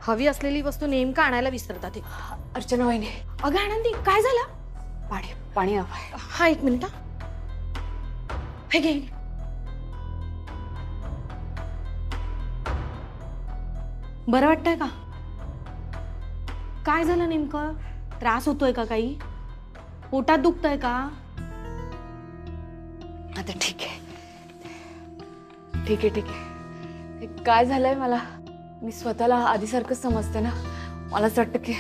हवी असलेली वस्तू नेमका आणायला विसरतात हे. अर्चना वहिनी, अगं आनंदी काय झालं? पाणी पाणी हवंय. हा एक मिनिट हे घे. बरं वाटतंय का? काय झालं नेमकं? त्रास होतोय का काही? पोटात दुखतंय का? आता ठीक आहे ठीक आहे ठीक आहे. काय झालंय मला, मी स्वतःला आधीसारखं समजते ना. मला असं वाटतं की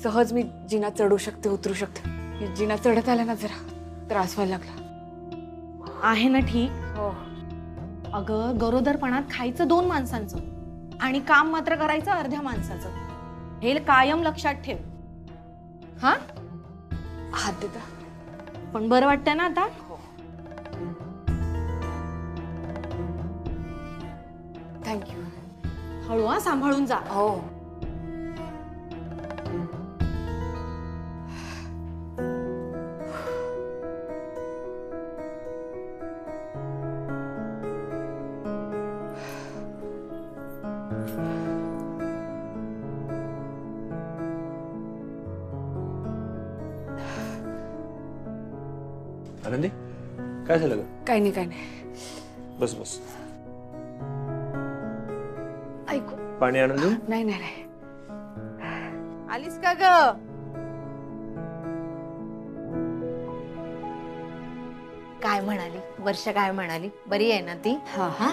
सहज मी जिना चढू शकते उतरू शकते. जिना चढत आला ना जरा त्रास व्हायला लागला. आहे ना ठीक? हो. अगं गरोदरपणात खायचं 2 माणसांचं आणि काम मात्र करायचं अर्ध्या माणसाचं. हे कायम लक्षात ठेव. हा हात देता? पण बरं वाटतंय ना आता? हो. थँक्यू. हळू हा, सांभाळून जा. हो. आनंदी काय झालं ग? काही नाही काही नाही. बस बस. ऐकू. पाणी आणून देऊ? नाही नाही नाही. आलीस का ग? काय म्हणाली वर्षा? काय म्हणाली? बरी आहे ना ती? हा हा.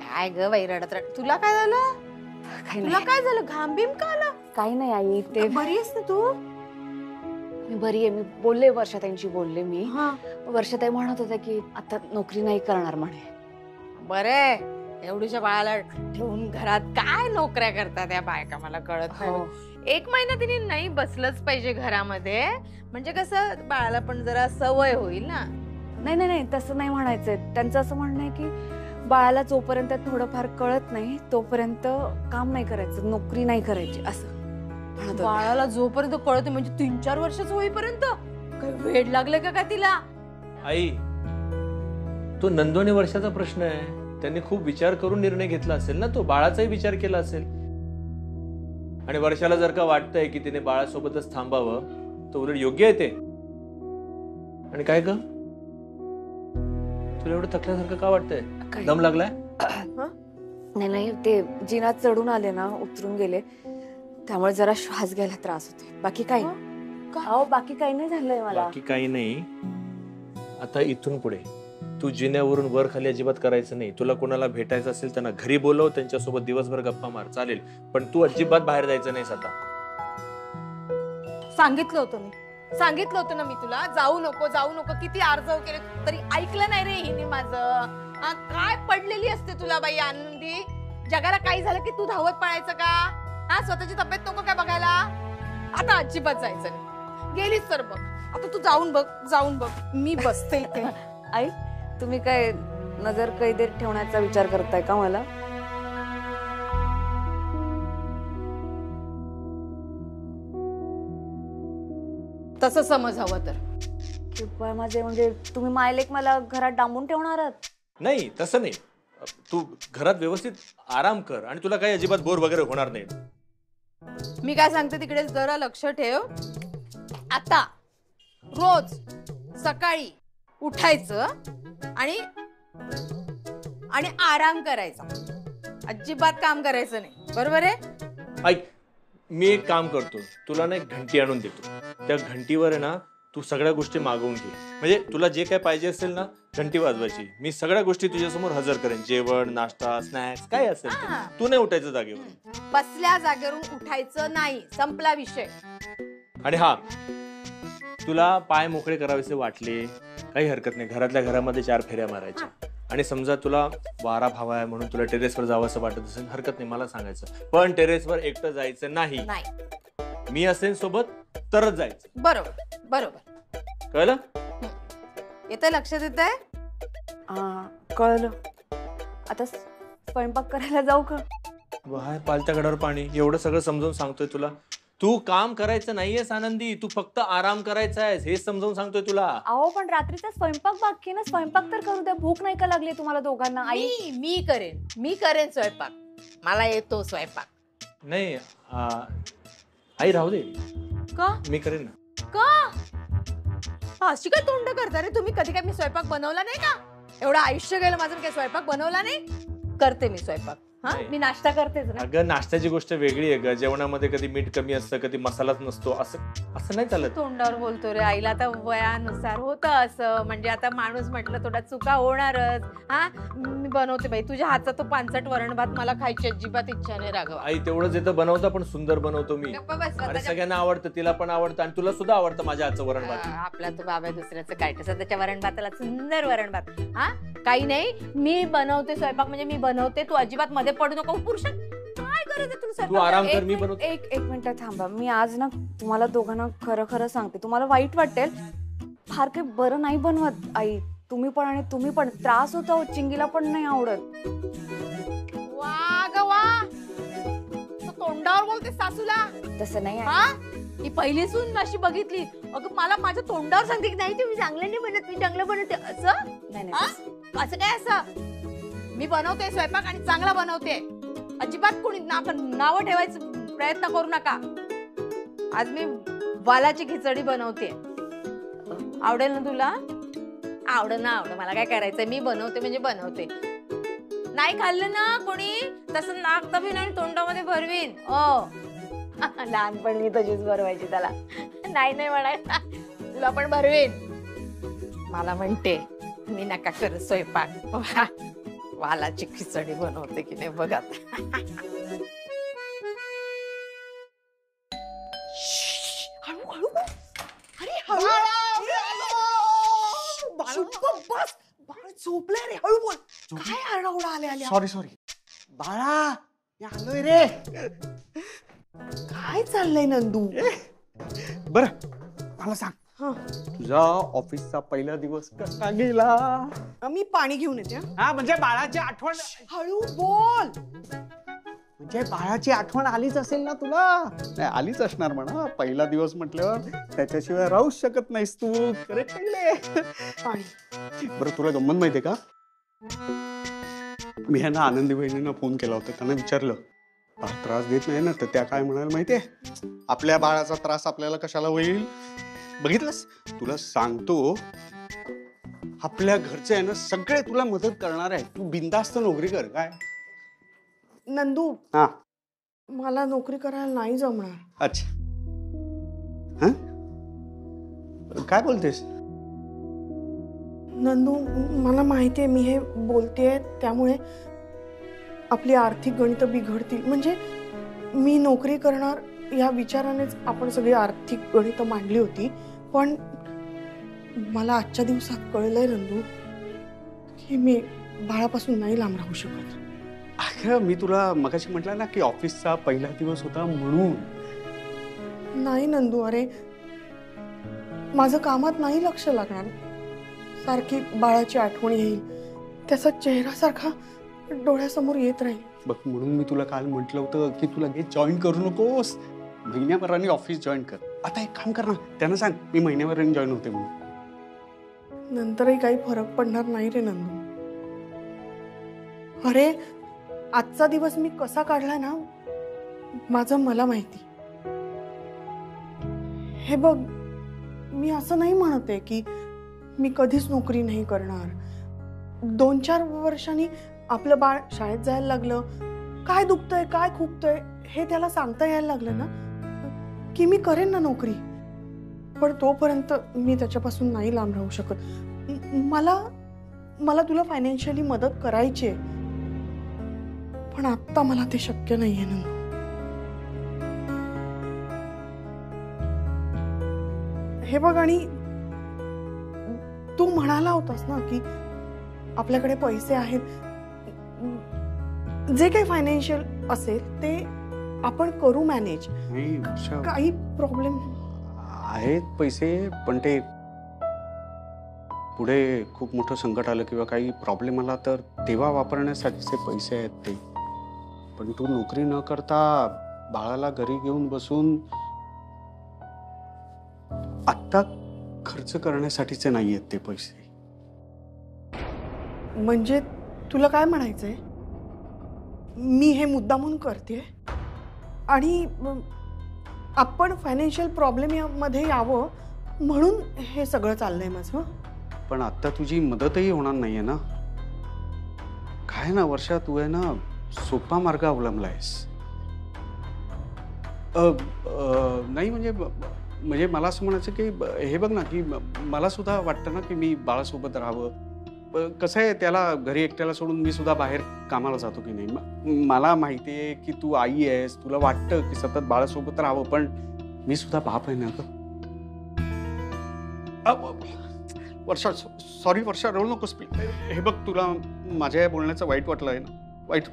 काय ग बाई रडत रडत? तुला काय झालं? काही तुला नाही. काय झालं? घाम बिम का आला? काही नाही आई, ते बरी आहेस ना तू? मी बरी आहे. मी बोलले वर्षाताईंशी बोलले मी. हा. वर्षाताई म्हणत होत्या की आता नोकरी नाही करणार म्हणे. बरे एवढीच्या बाळाला ठेवून घरात काय नोकऱ्या करतात या बायका, मला कळत हो. नाही. 1 महिना तिने नाही बसलंच पाहिजे घरामध्ये, म्हणजे कसं बाळाला पण जरा सवय होईल ना. नाही नाही नाही तसं नाही म्हणायचंय. त्यांचं असं म्हणणं आहे की बाळाला जोपर्यंत थोडंफार कळत नाही तोपर्यंत काम नाही करायचं, नोकरी नाही करायची असं म्हणत होते. बाळाला जोपर्यंत कळत म्हणजे 3-4 वर्षाचं होईपर्यंत काय वेड लागलं का काय तिला? आई, तो नंदोनी वर्षाचा प्रश्न आहे. त्यांनी खूप विचार करून निर्णय घेतला असेल ना. तो बाळाचाही विचार केला असेल. आणि वर्षाला जर का वाटतंय की तिने बाळासोबतच थांबावं तर उलट योग्य आहे ते. आणि काय ग, तुला एवढं थकल्यासारखं का वाटतंय? काय? दम लागलाय? नाही नाही, ते जिना चढून आले ना, उतरून गेले त्यामुळे जरा श्वास घ्यायला त्रास होते. बाकी काही अहो बाकी काही नाही झालंय मला. बाकी काही नाही. आता इथून पुढे तू जिन्यावरून वर खाली अजिबात करायचं नाही. तुला कोणाला भेटायचं असेल त्यांना घरी बोलव, त्यांच्यासोबत दिवसभर गप्पा मार, चालेल. पण तू अजिबात बाहेर जायचं नाहीस आता. सांगितलं होतं ना मी तुला, जाऊ नको जाऊ नको. किती आर्जव केले तरी ऐकलं नाही रे हिने माझं. काय पडलेली असते तुला बाई आनंदी? जगाला काही झालं की तू धावत पळायचं का? हा, स्वतःची तब्येत नको काय बघायला? आता अजिबात जायचं नाही. गेलीस तर बघ. आता तू जाऊन बघ. मी बसते इथे. आई, तुम्ही काय नजर कैदेत ठेवण्याचा विचार करताय का मला? तसं समज हवं तर. कृपया माझे, म्हणजे तुम्ही मायलेक मला घरात डांबून ठेवणार आहात? नाही, तसं नाही. तू घरात व्यवस्थित आराम कर आणि तुला काही अजिबात बोर वगैरे होणार नाही. मी काय सांगते तिकडे जरा लक्ष ठेव. आता रोज सकाळी उठायचं आणि आराम करायचा. अजिबात काम करायचं नाही, बरोबर आहे? ऐक, मी एक काम करतो. तुला ना एक घंटी आणून देतो. त्या घंटीवर आहे ना तू सगळ्या गोष्टी मागवून घे. म्हणजे तुला जे काय पाहिजे असेल ना, घंटी वाजवायची. मी सगळ्या गोष्टी तुझ्यासमोर हजर करेन. जेवण, नाश्ता, स्नॅक्स काय असेल ते. तू नाही उठायचं जागेवर. बसल्या जागेवरून उठायचं नाही, संपला विषय. आणि हा, तुला पाय मोकळे करावेसे वाटले काही हरकत नाही. घरातल्या घरामध्ये 4 फेऱ्या मारायच्या. आणि समजा तुला वारा भावा आहे म्हणून तुला टेरेसवर जावं असं वाटत असेल, हरकत नाही, मला सांगायचं. पण टेरेसवर एकटं जायचं नाही. मी असेल सोबत तरच जायचं. बरोबर. कळलं? येतंय, लक्षात येतंय? कळलं. आता स्वयंपाक करायला जाऊ का? वाय, पालत्या गडावर पाणी. एवढं सगळं समजावून सांगतोय तुला. तू काम करायचं नाहीयेस आनंदी, तू फक्त आराम करायचा आहेस, हे समजावून सांगतोय तुला. अहो पण रात्रीचा स्वयंपाक बाकी ना, स्वयंपाक तर करू द्या. भूक नाही का लागली तुम्हाला दोघांना? आई मी करेन स्वयंपाक. मला येतो स्वयंपाक. नाही आई राहू दे, का मी करेन ना. का अशी काय तोंड करता रे तुम्ही? कधी काय मी स्वयंपाक बनवला नाही का? एवढं आयुष्य गेलं माझं, काय स्वयंपाक बनवला नाही? करते मी स्वयंपाक. हा, नाही. मी नाश्ता करतेच ना. अगं नाश्त्याची गोष्ट वेगळी आहे ग. जेवणामध्ये कधी मीठ कमी असतं, कधी मसालाच नसतो, असं असं नाही चालत. तोंडावर बोलतो रे. आईला आता वयानुसार होतं असं, म्हणजे आता माणूस म्हटलं थोडा चुका होणारच. हा, मी बनवते बाई. तुझ्या हातचा तो पानसट वरण भात मला खायची अजिबात इच्छा नाही राघवा. आई तेवढंच येतं बनवता, पण सुंदर बनवतो मी. गप्पा बस, अरे स्वतःच्या- सगळ्यांना आवडतं, तिला पण आवडतं आणि तुला सुद्धा आवडतं माझ्या हातचं वरण भात. आपला तो बाबा दुसऱ्याचं काय स्वतःच्या वरण भाताला सुंदर वरण भात. हा, काही नाही, मी बनवते स्वयंपाक म्हणजे मी बनवते. तू अजिबात मध्ये पडू नको. पुरुष काय गरज आहे तुला तू स्वयंपाक? आराम कर, एक मी बनवतो. एक मिनिट थांबा. मी आज ना तुम्हाला दोघांना खरं खरं सांगते. तुम्हाला वाईट वाटेल, फार काही बरं नाही बनवत आई. तुम्ही पण आणि तुम्ही पण. त्रास होता हो, चिंगीला पण नाही आवडत. वा ग वा, तू तोंडावर बोलते सासूला. तसं नाही आहे. हा, ही पहिली सून अशी बघितली. अगं मला माझ्या तोंडावर सांगते की नाही तुम्ही चांगलं नाही बनत, मी चांगलं बनवते. असं नाही हा? नाही असं काय? असं मी बनवते स्वयंपाक आणि चांगला बनवते. अजिबात कोणी नावं ठेवायचं प्रयत्न करू नका. आज मी वालाची खिचडी बनवते. आवडेल ना तुला? आवड ना आवड, मला काय करायचंय, मी बनवते म्हणजे बनवते. नाही खाल्लं ना कोणी, तसं नाक तबीन आणि तोंडामध्ये भरवीन. लहानपण मी तशीच भरवायची त्याला. नाही नाही म्हणायला, तुला पण भरवीन. मला म्हणते मी नका कर स्वयंपाक. वालाची खिचडी बनवते की नाही बघा. हळू. अरे हळू. बस, बाळ झोपलंय रे. हळू बोल. काय आरडाओरडा आले? सॉरी बाळा, मी आलोय रे. काय चाललंय नंदू? बर मला सांग, तुझा ऑफिसचा पहिला दिवस कसा गेला? मी पाणी घेऊन येते. हा म्हणजे बाळाची आठवण, हळू बोल. म्हणजे बाळाची आठवण आलीच असेल ना तुला? नाही आलीच असणार म्हणा. पहिला दिवस म्हटल्यावर त्याच्याशिवाय राहूच शकत नाहीस तू. करेक्ट पाणी. बरं तुला गंमत माहितीये का? मी ह्यांना आनंदी बहिणींना फोन केला होता. त्यांना विचारलं बाळ त्रास देत नाही ना? तर त्या काय म्हणाल माहितीये? आपल्या बाळाचा त्रास आपल्याला कशाला होईल? बघितलंस, तुला सांगतो आपल्या घरचे आहे ना सगळे तुला मदत करणार आहे. तू बिनधास्त नोकरी कर. काय नंदू, हा मला नोकरी करायला नाही जमणार. अच्छा, हा काय बोलतेस? नंदू, मला माहिती आहे मी हे बोलतेय त्यामुळे आपली आर्थिक गणित बिघडतील. म्हणजे मी नोकरी करणार या विचारानेच आपण सगळी आर्थिक गणित मांडली होती. पण मला आजच्या दिवसात कळलंय नंदू की मी बाळापासून नाही लांब राहू शकत. अगं मी तुला मगाशी म्हटलं ना की ऑफिसचा पहिला दिवस होता म्हणून. नाही नंदू, अरे माझं कामात नाही लक्ष लागणार. सारखी बाळाची आठवण येईल, त्याचा चेहरा सारखा डोळ्यासमोर येत राहील. बघ म्हणून मी तुला काल म्हटलं होतं की तुला लगेच जॉईन करू नकोस. महिन्याभराने ऑफिस जॉईन कर. आता एक काम कर ना, त्यांना सांग मी महिन्याभराने जॉईन होते म्हणून. नंतरही काही फरक पडणार नाही रे नंदू. अरे आजचा दिवस मी कसा काढलाय ना माझं मला माहिती. हे बघ, मी असं नाही म्हणते की मी कधीच नोकरी नाही करणार. 2-4 वर्षांनी आपलं बाळ शाळेत जायला लागलं, काय दुखतंय काय खुपतंय हे त्याला सांगता यायला लागलं ना की मी करेन ना नोकरी. पण तोपर्यंत मी त्याच्यापासून नाही लांब राहू शकत. मला तुला फायनान्शियली मदत करायची आहे, पण आता मला ते शक्य नाहीये नंदू. हे बघ, आणि तू म्हणाला होतास ना की आपल्याकडे पैसे आहेत, जे काही फायनान्शियल असेल ते आपण करू मॅनेज. काही प्रॉब्लेम आहेत पैसे, पण ते पुढे खूप मोठं संकट आलं किंवा काही प्रॉब्लेम आला तर तेव्हा वापरण्यासाठीचे पैसे आहेत ते. पण तू नोकरी न करता बाळाला घरी घेऊन बसून आत्ता खर्च करण्यासाठीचे नाही आहेत ते पैसे. म्हणजे तुला काय म्हणायचंय? मी हे मुद्दामून करते आणि आपण फायनान्शियल प्रॉब्लेम मध्ये यावं म्हणून हे सगळं चाललंय माझं. पण आता तुझी मदतही होणार नाहीये ना. काय ना वर्षा, तू आहे ना सोपा मार्ग अवलंबलायस. नाही म्हणजे मला असं म्हणायचं की हे बघ ना, की मला सुद्धा वाटतं ना की मी बाळासोबत राहावं. कसं आहे, त्याला घरी एकट्याला सोडून मी सुद्धा बाहेर कामाला जातो की नाही. मला माहिती आहे की तू आई आहेस, तुला वाटतं की सतत बाळासोबत राहावं, पण मी सुद्धा बाप आहे ना ग. वर्षा, सॉरी वर्षा, रडू नकोस प्लीज. हे बघ, तुला माझ्या या बोलण्याचं वाईट वाटलं आहे ना, वाईट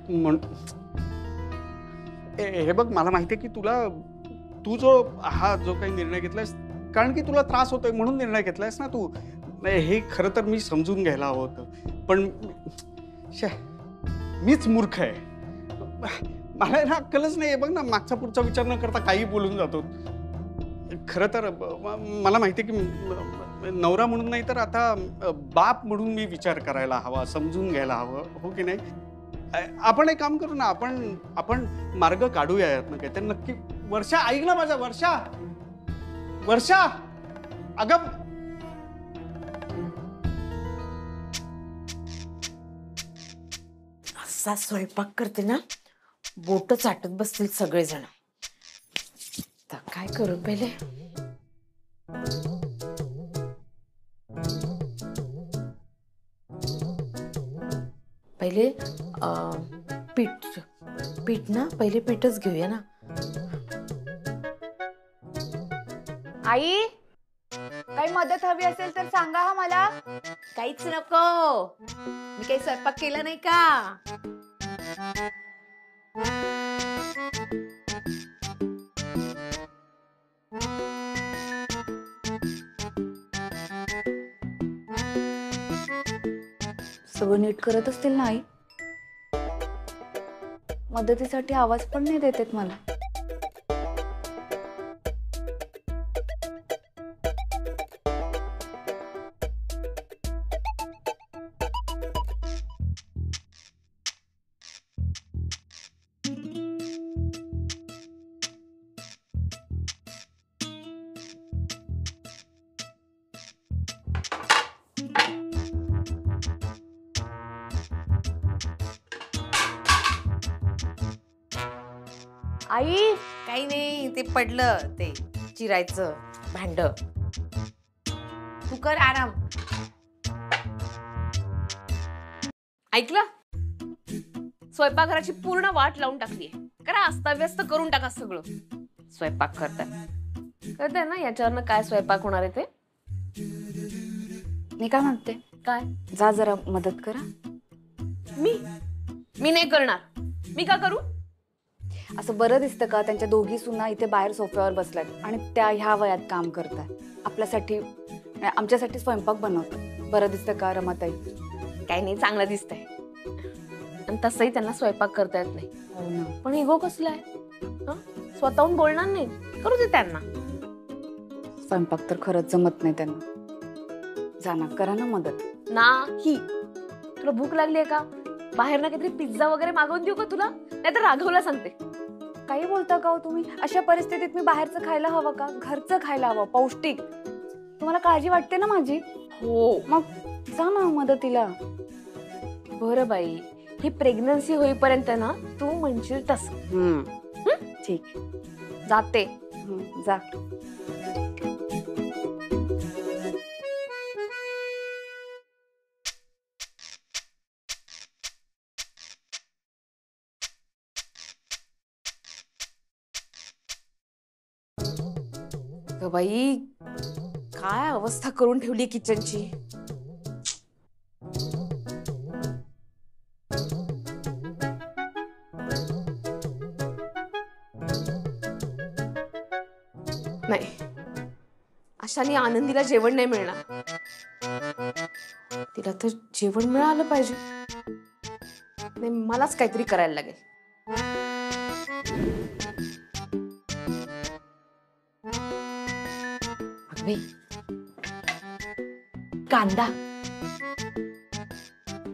हे बघ, मला माहिती आहे की तू जो काही निर्णय घेतलायस, कारण की तुला त्रास होतोय म्हणून निर्णय घेतलायस ना तू. हे खरं तर मी समजून घ्यायला हवं होतं, पण मीच मूर्ख आहे. मला ना अक्कलच नाही. बघ ना, मागचा पुढचा विचार न करता काही बोलून जातो. खरं तर मला माहिती आहे की नवरा म्हणून नाही तर आता बाप म्हणून मी विचार करायला हवा, समजून घ्यायला हवं, हो की नाही. आपण एक काम करू ना, आपण मार्ग काढूया यातनं काय तर नक्की. वर्षा, ऐक ना माझा. वर्षा अगं, असा स्वयंपाक करते ना, बोट चाटत बसतील सगळेजण. आता काय करू पहिले. पहिले पीठ ना, पहिले पीठच घेऊया ना. आई, काही मदत हवी असेल तर सांगा हा मला. काहीच नको, मी काही स्वयंपाक केला नाही का. सगळं नीट करत असतील ना आई. मदतीसाठी आवाज पण नाही देत मला. आई, काही नाही, ते पडलं ते चिरायचं भांड. तू कर आराम. ऐकलं, स्वयंपाकघराची पूर्ण वाट लावून टाकलीये. करा, अस्ताव्यस्त करून टाका सगळं. स्वयंपाक करताय ना, याच्यावरनं काय स्वयंपाक होणार आहे ते. मी काय म्हणते, काय? जा जरा मदत करा. मी नाही करणार. मी का करू? असं बरं दिसतं का त्यांच्या दोघी सुना इथे बाहेर सोफ्यावर बसल्यात आणि त्या ह्या वयात काम करतात. आपल्यासाठी, आमच्यासाठी स्वयंपाक बनवतात. बरं दिसतं का रमाताई? काही नाही, चांगलं दिसतंय. आणि तसंही त्यांना स्वयंपाक करता येत नाही. हो ना. पण इगो कसला आहे? स्वतःहून बोलणार नाही, करू दे त्यांना. स्वयंपाक तर खरंच जमत नाही त्यांना. जाना, करा ना मदत. नाही. तुला भूक लागली आहे का? बाहेर ना काहीतरी पिझ्झा वगैरे मागवून देऊ का तुला? नाही तर राघवला सांगते. काही बोलता का हो तुम्ही? अशा परिस्थितीत मी बाहेरचं खायला हवं का? घरचं खायला हवं, पौष्टिक. तुम्हाला काळजी वाटते ना माझी? हो, मग जा ना मदतीला. बरं बाई, ही प्रेग्नन्सी होईपर्यंत ना तू म्हणशील तसं. ठीक, जाते. जा. बाई, काय अवस्था करून ठेवली किचनची. नाही, अशाने आनंदीला जेवण नाही मिळणार. तिला तर जेवण मिळालं पाहिजे. नाही, मलाच काहीतरी करायला लागेल. कांदा.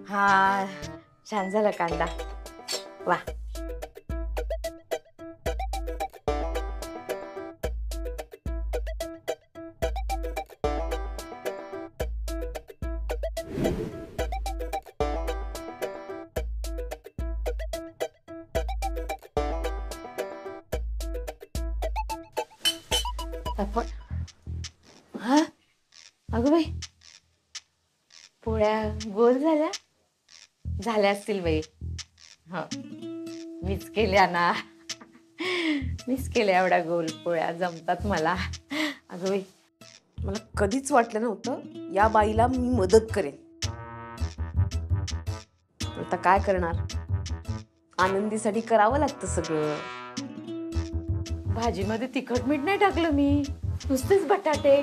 हा, छान झाला कांदा. वा. आपण हा अगं बाई पोळ्या गोल झाल्या असतील बाई. हो मीच केल्या ना, मीच केल्या एवढ्या गोल पोळ्या, जमतात मला. अगं बाई मला कधीच वाटलं नव्हतं या बाईला मी मदत करेन. आता काय करणार, आनंदीसाठी करावं लागतं सगळं. भाजीमध्ये तिखट मीठ नाही टाकलं मी, नुसतेच बटाटे.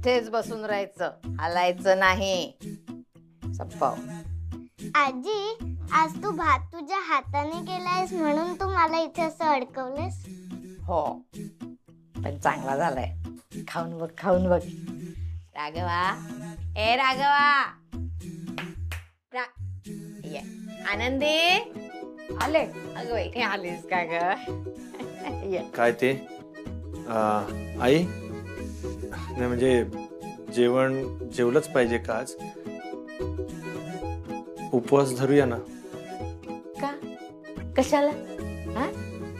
तेच बसून राहायचं, हलायचं नाही. संपाव. आजी, आज तू भात तुझ्या हाताने केलायस म्हणून तू मला इथे असं अडकवलेस. हो पण चांगला झालाय. खाऊन बघ, खाऊन बघ. राघवा, ए राघवा, ये. आनंदी आले. अगं बाई हे आलीस का ग? ये. काय ते आई, नाही म्हणजे जेवण जेवलंच पाहिजे का आज? उपवास धरूया ना. का कशाला? हा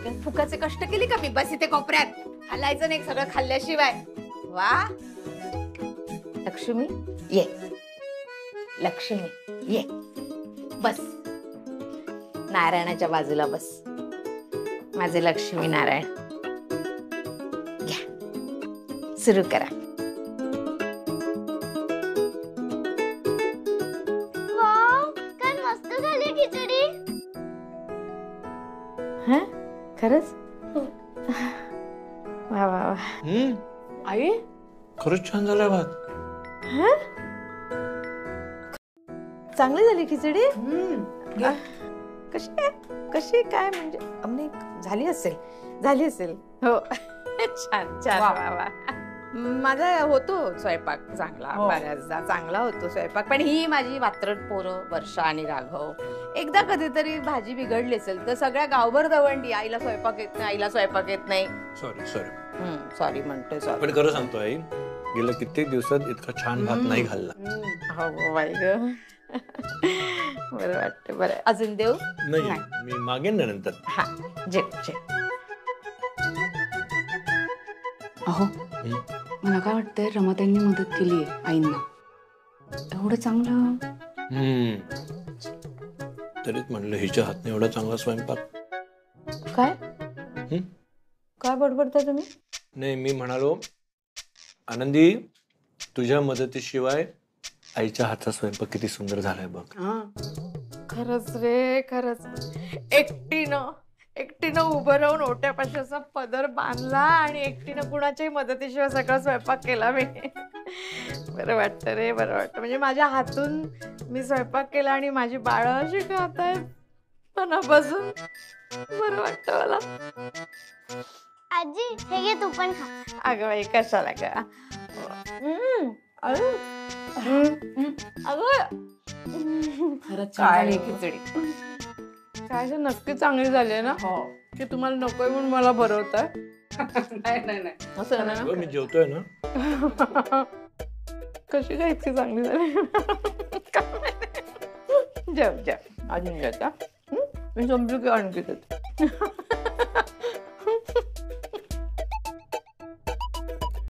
काय फुकाचे कष्ट केली का मी बस इथे कोपऱ्यात? हलायचं नाही सगळं खाल्ल्याशिवाय. वा लक्ष्मी ये, लक्ष्मी ये. बस नारायणाच्या बाजूला बस. माझे लक्ष्मी नारायण. घ्या सुरू करा. वाव, काय मस्त झाली खिचडी. हा खरंच? वा वा वा. आई खरंच छान झालाय भात. चांगली झाली खिचडी. कशी कशी काय म्हणजे आम्ही झाली असेल. हो छान छान. वा वा. माझा होतो स्वयंपाक चांगला, बऱ्याचदा चांगला होतो स्वयंपाक. पण ही माझी वात्रट पोरं वर्षा आणि राघव, एकदा कधीतरी भाजी बिघडली असेल तर सगळ्या गावभर दवंडी. आईला स्वयंपाक येत नाही, आईला स्वयंपाक येत नाही. सॉरी म्हणतोय, सॉरी. पण खरं सांगतो आई, गेल्या कित्येक दिवसात इतका छान भात नाही खाल्ला. हो बाई ग. बरं वाटतं. बरं अजून देऊ? नाही, मी मागेन ना नंतर. हा जेव. अहो मला काय वाटतंय, रमाताईंनी मदत केली आहे आईंना. एवढं चांगलं. तरीच म्हणलं हिच्या हातने एवढा चांगला स्वयंपाक. काय काय बडबडता तुम्ही? नाही, मी म्हणालो आनंदी, तुझ्या मदतीशिवाय आईच्या हातचा स्वयंपाक किती सुंदर झालाय बघ. खरंच रे, खरंच. एकटीनं उभं राहून ओट्यापाशी असा पदर बांधला आणि एकटीनं कुणाच्याही मदतीशिवाय सगळा स्वयंपाक केला मी. बरं वाटतं रे, बरं वाटतं. म्हणजे माझ्या हातून मी स्वयंपाक केला आणि माझी बाळं अशी खात आहेत मनापासून. बरं वाटतं मला. आजी, हे घे तू पण खा. अगं बाई कशाला का? खरंच काय खिचडी काय नक्की चांगली झाली ना. हो की तुम्हाला नकोय म्हणून मला भरवताय? नाही असं ना. मी जेवतोय ना. कशी काय इतकी चांगली झाली? जेव अजून घ्यायचा. मी समजू की आणखी